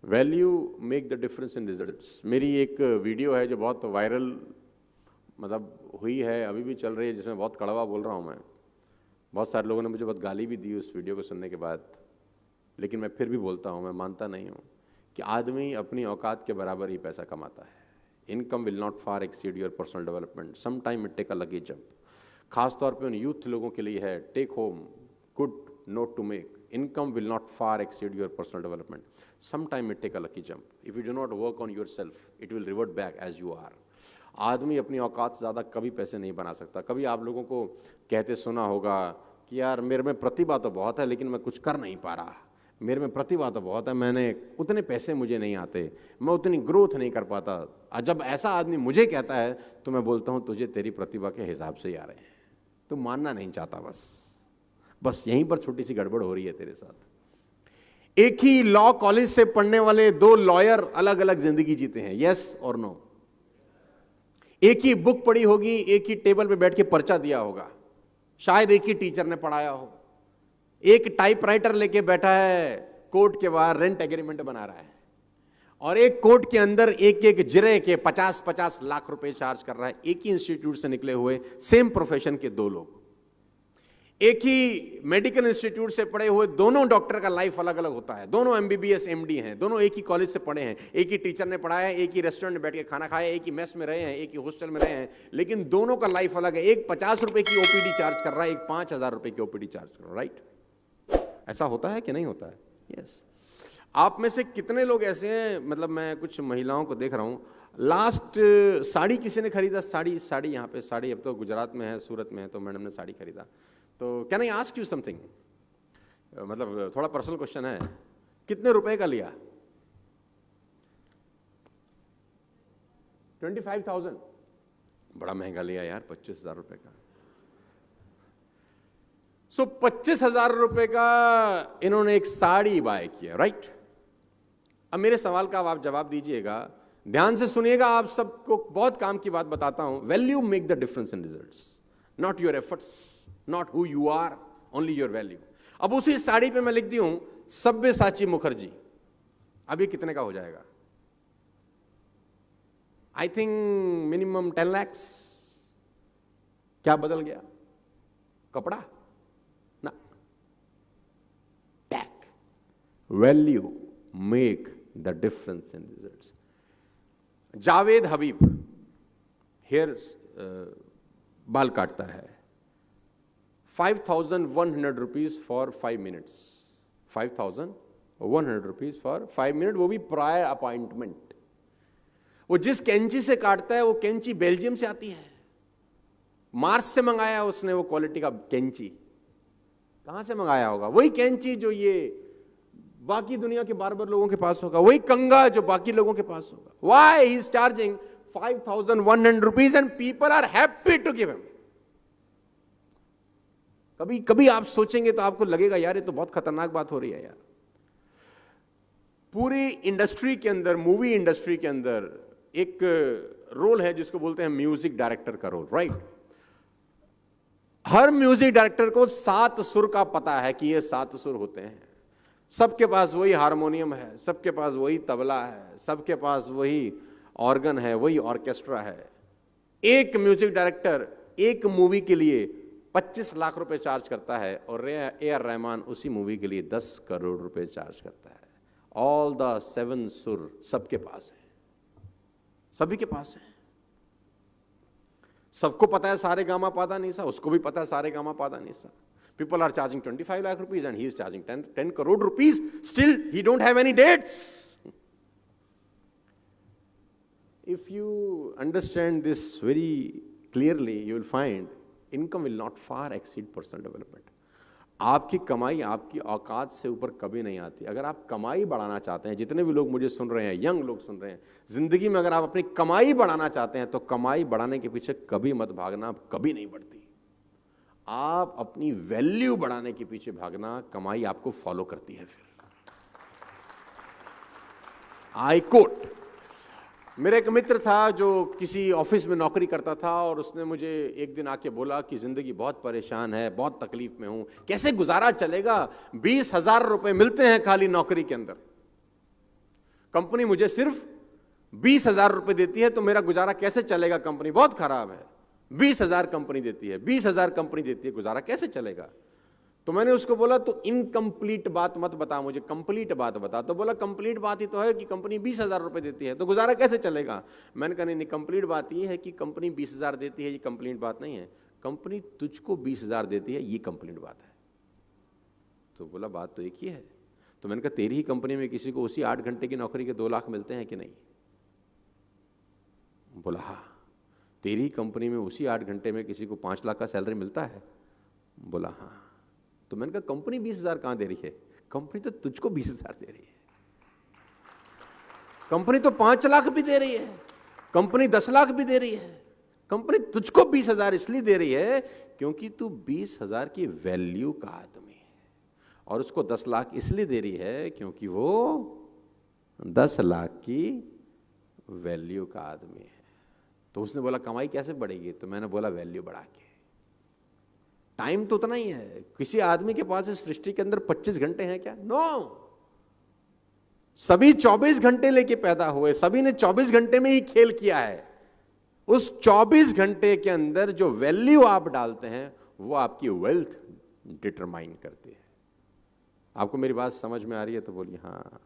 Value make the difference in results. मेरी एक video है जो बहुत वायरल मतलब हुई है, अभी भी चल रही है, जिसमें बहुत कड़वा बोल रहा हूँ मैं। बहुत सारे लोगों ने मुझे बहुत गाली भी दी उस वीडियो को सुनने के बाद, लेकिन मैं फिर भी बोलता हूँ, मैं मानता नहीं हूँ कि आदमी अपनी औकात के बराबर ही पैसा कमाता है। Income will not far exceed your personal development, some time it take a lucky jump. खासतौर पे उन यूथ लोगों के लिए है, take home good note to make, income will not far exceed your personal development. Sometime it take a lucky jump. If you do not work on yourself, it will revert back as you are. आदमी अपनी औकात से ज़्यादा कभी पैसे नहीं बना सकता। कभी आप लोगों को कहते सुना होगा कि यार मेरे में प्रतिभा तो बहुत है लेकिन मैं कुछ कर नहीं पा रहा, मेरे में प्रतिभा तो बहुत है, मैंने उतने पैसे मुझे नहीं आते, मैं उतनी ग्रोथ नहीं कर पाता। जब ऐसा आदमी मुझे कहता है तो मैं बोलता हूँ तुझे तेरी प्रतिभा के हिसाब से ही आ रहे हैं, तू मानना नहीं चाहता। बस यहीं पर छोटी सी गड़बड़ हो रही है तेरे साथ। एक ही लॉ कॉलेज से पढ़ने वाले दो लॉयर अलग अलग जिंदगी जीते हैं, यस और नो। एक ही बुक पढ़ी होगी, एक ही टेबल पे बैठ के पर्चा दिया होगा, शायद एक ही टीचर ने पढ़ाया हो। एक टाइपराइटर लेके बैठा है कोर्ट के बाहर, रेंट एग्रीमेंट बना रहा है, और एक कोर्ट के अंदर एक एक जिरे के 50-50 लाख रुपए चार्ज कर रहा है। एक ही इंस्टीट्यूट से निकले हुए सेम प्रोफेशन के दो लोग, एक ही मेडिकल इंस्टीट्यूट से पढ़े हुए दोनों डॉक्टर का लाइफ अलग अलग होता है, दोनों एमबीबीएस एमडी हैं, दोनों एक ही कॉलेज से पढ़े हैं, एक ही टीचर ने पढ़ाया है, एक ही रेस्टोरेंट में बैठ के खाना खाया, एक ही मेस में रहे हैं, एक ही हॉस्टल में रहे हैं, लेकिन दोनों का लाइफ अलग है। एक 50 रुपए की ओपीडी चार्ज कर रहा है, एक 5,000 रुपए की ओपीडी चार्ज कर रहा है, राइट? ऐसा होता है कि नहीं होता है? यस। आप में से कितने लोग ऐसे हैं, मतलब मैं कुछ महिलाओं को देख रहा हूँ, लास्ट साड़ी किसी ने खरीदा, साड़ी यहाँ पे साड़ी, अब तो गुजरात में है, सूरत में है, तो मैडम ने साड़ी खरीदा। तो can I ask you something, मतलब थोड़ा पर्सनल क्वेश्चन है, कितने रुपए का लिया? 25,000? बड़ा महंगा लिया यार, 25,000 रुपए का। सो 25,000 रुपए का इन्होंने एक साड़ी बाय किया, राइट? अब मेरे सवाल का आप जवाब दीजिएगा, ध्यान से सुनिएगा, आप सबको बहुत काम की बात बताता हूं। Value make the difference in results, not your efforts, not who you are, only your value. अब उसी साड़ी पे मैं लिख दी हूं सब्यसाची मुखर्जी, अब ये कितने का हो जाएगा? I think minimum 10 lakh. क्या बदल गया? कपड़ा ना, tag. Value make the difference in results. Javed Habib hair बाल काटता है, 5,100 rupees for 5 minutes, 5,100 rupees for 5 minute, वो भी प्रायर अपॉइंटमेंट। वो जिस कैंची से काटता है वो कैंची बेल्जियम से आती है, मार्स से मंगाया उसने वो क्वालिटी का कैंची। कहां से मंगाया होगा? वही कैंची जो ये बाकी दुनिया के बार्बर लोगों के पास होगा, वही कंगा जो बाकी लोगों के पास होगा। Why he is charging 5,100 rupees and people are happy to give him. कभी कभी आप सोचेंगे तो आपको लगेगा यार ये तो बहुत खतरनाक बात हो रही है यार। पूरी इंडस्ट्री के अंदर, मूवी इंडस्ट्री के अंदर एक रोल है जिसको बोलते हैं म्यूजिक डायरेक्टर का रोल, राइट? हर म्यूजिक डायरेक्टर को 7 सुर का पता है कि ये 7 सुर होते हैं। सबके पास वही हारमोनियम है, सबके पास वही तबला है, सबके पास वही ऑर्गन है, वही ऑर्केस्ट्रा है। एक म्यूजिक डायरेक्टर एक मूवी के लिए 25 लाख रुपए चार्ज करता है और ए.आर. रहमान उसी मूवी के लिए 10 करोड़ रुपए चार्ज करता है। ऑल द 7 सुर सबके पास है, सभी के पास है। सबको पता है सारे गामा पादा नीसा, उसको भी पता है सारे गामा पादा NISA. People are charging 25 lakh rupees and he is charging 10 crore rupees. Still, he don't have any dates. If you understand this very clearly, you will find income will not far exceed personal development. आपकी कमाई आपकी औकात से ऊपर कभी नहीं आती। अगर आप कमाई बढ़ाना चाहते हैं, जितने भी लोग मुझे सुन रहे हैं, यंग लोग सुन रहे हैं, जिंदगी में अगर आप अपनी कमाई बढ़ाना चाहते हैं तो कमाई बढ़ाने के पीछे कभी मत भागना, कभी नहीं बढ़ती। आप अपनी वैल्यू बढ़ाने के पीछे भागना, कमाई आपको फॉलो करती है। फिर आई कोट, मेरा एक मित्र था जो किसी ऑफिस में नौकरी करता था और उसने मुझे एक दिन आके बोला कि जिंदगी बहुत परेशान है, बहुत तकलीफ में हूं, कैसे गुजारा चलेगा, 20,000 रुपए मिलते हैं खाली नौकरी के अंदर। कंपनी मुझे सिर्फ 20,000 रुपए देती है तो मेरा गुजारा कैसे चलेगा? कंपनी बहुत खराब है, 20,000 कंपनी देती है, 20,000 कंपनी देती है, गुजारा कैसे चलेगा? तो मैंने उसको बोला तो इनकम्प्लीट बात मत बता मुझे, कंप्लीट बात बता। तो बोला कंप्लीट बात ही तो है कि कंपनी 20,000 रुपए देती है तो गुजारा कैसे चलेगा? मैंने कहा नहीं, कंप्लीट बात ये है कि कंपनी 20,000 देती है, ये कंप्लीट बात नहीं है। कंपनी तुझको 20,000 देती है, ये कंप्लीट बात है। तो बोला बात तो एक ही है। तो मैंने कहा तेरी ही कंपनी में किसी को उसी 8 घंटे की नौकरी के 2 लाख मिलते हैं कि नहीं? बोला हाँ। तेरी ही कंपनी में उसी 8 घंटे में किसी को 5 लाख का सैलरी मिलता है? बोला हाँ। तो मैंने कहा कंपनी 20,000 कहां दे रही है? कंपनी तो तुझको 20,000 दे रही है। कंपनी तो 5 लाख भी दे रही है, कंपनी 10 लाख भी दे रही है। कंपनी तुझको 20,000 इसलिए दे रही है क्योंकि तू 20,000 की वैल्यू का आदमी है, और उसको 10 लाख इसलिए दे रही है क्योंकि वो 10 लाख की वैल्यू का आदमी है। तो उसने बोला कमाई कैसे बढ़ेगी? तो मैंने बोला वैल्यू बढ़ा के। टाइम तो उतना ही है। किसी आदमी के पास इस सृष्टि के अंदर 25 घंटे हैं क्या? नो। सभी 24 घंटे लेके पैदा हुए, सभी ने 24 घंटे में ही खेल किया है। उस 24 घंटे के अंदर जो वैल्यू आप डालते हैं वो आपकी वेल्थ डिटरमाइन करती है। आपको मेरी बात समझ में आ रही है तो बोलिए हाँ।